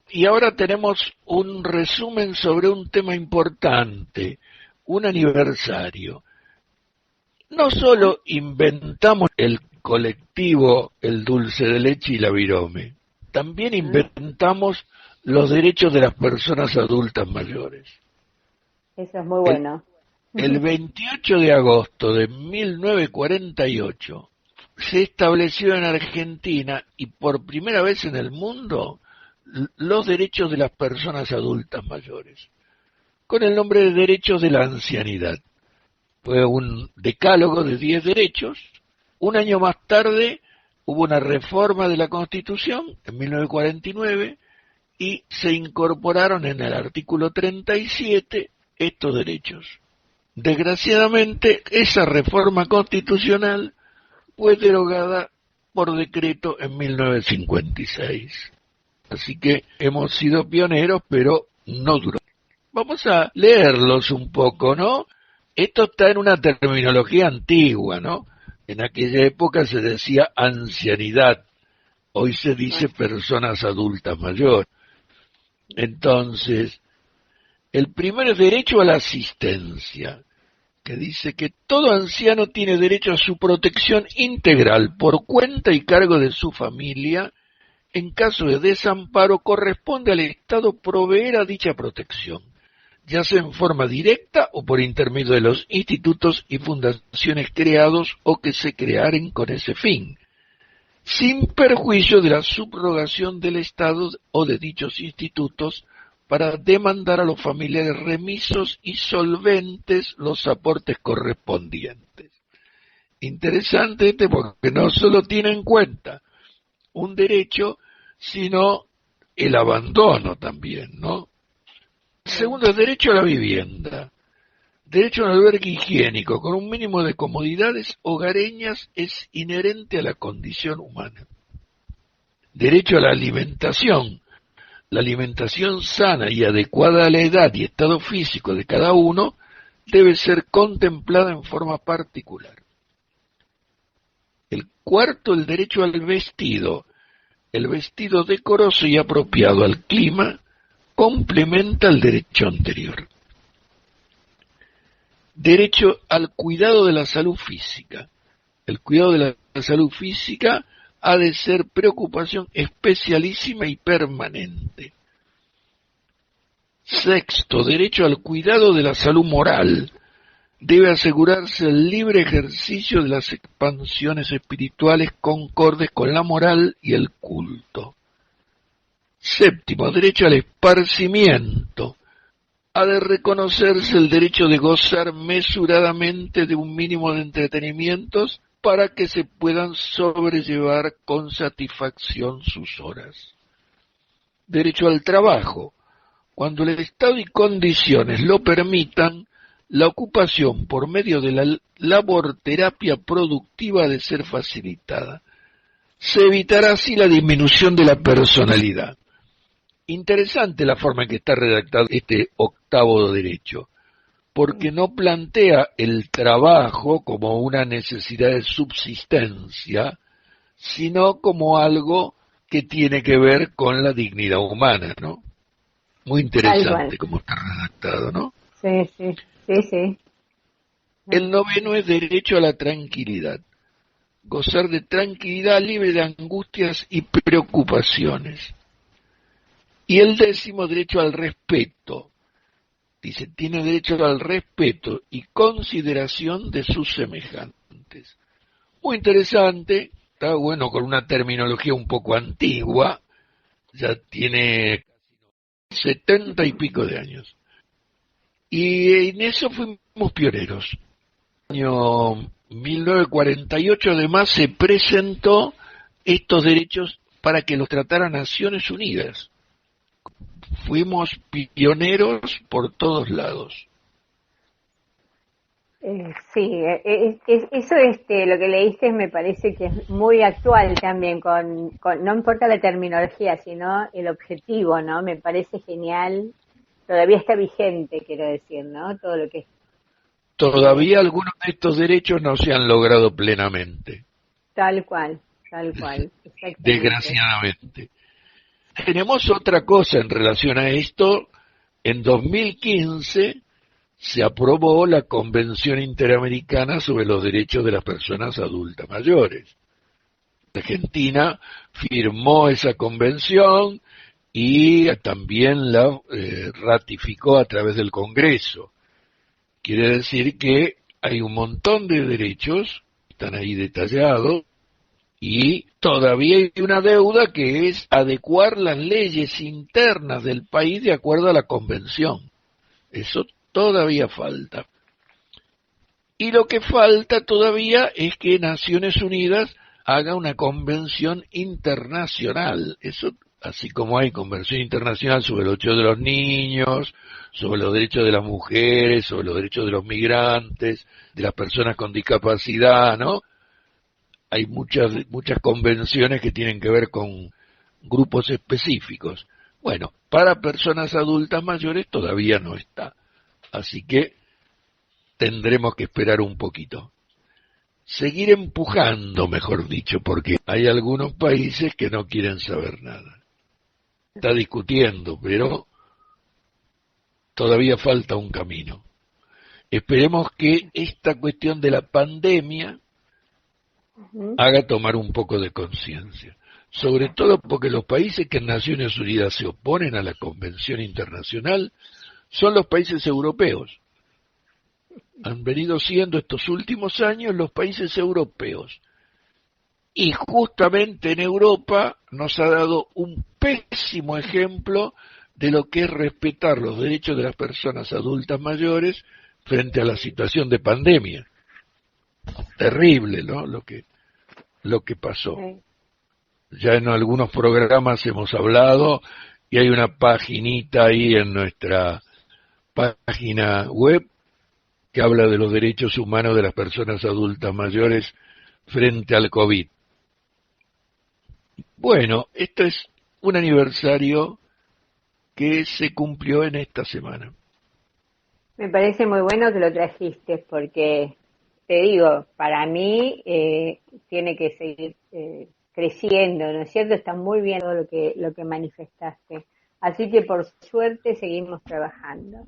Y ahora tenemos un resumen sobre un tema importante, un aniversario. No solo inventamos el colectivo, el dulce de leche y la virome, también inventamos los derechos de las personas adultas mayores. Eso es muy El, bueno. el 28 de agosto de 1948 se estableció en Argentina y por primera vez en el mundo los derechos de las personas adultas mayores, con el nombre de derechos de la ancianidad. Fue un decálogo de 10 derechos. Un año más tarde hubo una reforma de la Constitución, en 1949, y se incorporaron en el artículo 37 estos derechos. Desgraciadamente, esa reforma constitucional fue derogada por decreto en 1956. Así que hemos sido pioneros, pero no duró. Vamos a leerlos un poco, ¿no? Esto está en una terminología antigua, ¿no? En aquella época se decía ancianidad, hoy se dice personas adultas mayores. Entonces, el primero es derecho a la asistencia, que dice que todo anciano tiene derecho a su protección integral por cuenta y cargo de su familia. En caso de desamparo, corresponde al Estado proveer a dicha protección, ya sea en forma directa o por intermedio de los institutos y fundaciones creados o que se crearen con ese fin, sin perjuicio de la subrogación del Estado o de dichos institutos para demandar a los familiares remisos y solventes los aportes correspondientes. Interesante porque no solo tiene en cuenta un derecho, sino el abandono también, ¿no? Segundo, derecho a la vivienda. Derecho a un albergue higiénico con un mínimo de comodidades hogareñas es inherente a la condición humana. Derecho a la alimentación. La alimentación sana y adecuada a la edad y estado físico de cada uno debe ser contemplada en forma particular. El cuarto, el derecho al vestido. El vestido decoroso y apropiado al clima complementa el derecho anterior. Derecho al cuidado de la salud física. El cuidado de la salud física ha de ser preocupación especialísima y permanente. Sexto, derecho al cuidado de la salud moral. Debe asegurarse el libre ejercicio de las expansiones espirituales concordes con la moral y el culto. Séptimo, derecho al esparcimiento. Ha de reconocerse el derecho de gozar mesuradamente de un mínimo de entretenimientos para que se puedan sobrellevar con satisfacción sus horas. Derecho al trabajo. Cuando el estado y condiciones lo permitan, la ocupación por medio de la laborterapia productiva ha de ser facilitada. Se evitará así la disminución de la personalidad. Interesante la forma en que está redactado este octavo derecho, porque no plantea el trabajo como una necesidad de subsistencia, sino como algo que tiene que ver con la dignidad humana, ¿no? Muy interesante como está redactado, ¿no? Sí, sí, sí, sí. El noveno es derecho a la tranquilidad. Gozar de tranquilidad libre de angustias y preocupaciones. Y el décimo, derecho al respeto. Dice, tiene derecho al respeto y consideración de sus semejantes. Muy interesante, está bueno, con una terminología un poco antigua, ya tiene 70 y pico de años. Y en eso fuimos pioneros. En el año 1948 además se presentó estos derechos para que los tratara Naciones Unidas. Fuimos pioneros por todos lados. Sí, eso lo que leíste me parece que es muy actual también, no importa la terminología, sino el objetivo, ¿no? Me parece genial, todavía está vigente, quiero decir, ¿no? Todo lo que Todavía algunos de estos derechos no se han logrado plenamente. Tal cual, exactamente. Desgraciadamente. tenemos otra cosa en relación a esto. En 2015 se aprobó la Convención Interamericana sobre los Derechos de las Personas Adultas Mayores. Argentina firmó esa convención y también la ratificó a través del Congreso. Quiere decir que hay un montón de derechos, están ahí detallados, y todavía hay una deuda que es adecuar las leyes internas del país de acuerdo a la convención. Eso todavía falta. Y lo que falta todavía es que Naciones Unidas haga una convención internacional. Eso, así como hay convención internacional sobre los derechos de los niños, sobre los derechos de las mujeres, sobre los derechos de los migrantes, de las personas con discapacidad, ¿no? Hay muchas convenciones que tienen que ver con grupos específicos. Bueno, para personas adultas mayores todavía no está. Así que tendremos que esperar un poquito. Seguir empujando, mejor dicho, porque hay algunos países que no quieren saber nada. Está discutiendo, pero todavía falta un camino. Esperemos que esta cuestión de la pandemia haga tomar un poco de conciencia. Sobre todo porque los países que en Naciones Unidas se oponen a la Convención Internacional son los países europeos. Han venido siendo estos últimos años los países europeos. Y justamente en Europa nos ha dado un pésimo ejemplo de lo que es respetar los derechos de las personas adultas mayores frente a la situación de pandemia. Terrible, ¿no? Lo que pasó. Ya en algunos programas hemos hablado y hay una paginita ahí en nuestra página web que habla de los derechos humanos de las personas adultas mayores frente al COVID. Bueno, esto es un aniversario que se cumplió en esta semana. Me parece muy bueno que lo trajiste porque, te digo, para mí tiene que seguir creciendo, ¿no es cierto? Está muy bien todo lo que manifestaste. Así que por suerte seguimos trabajando.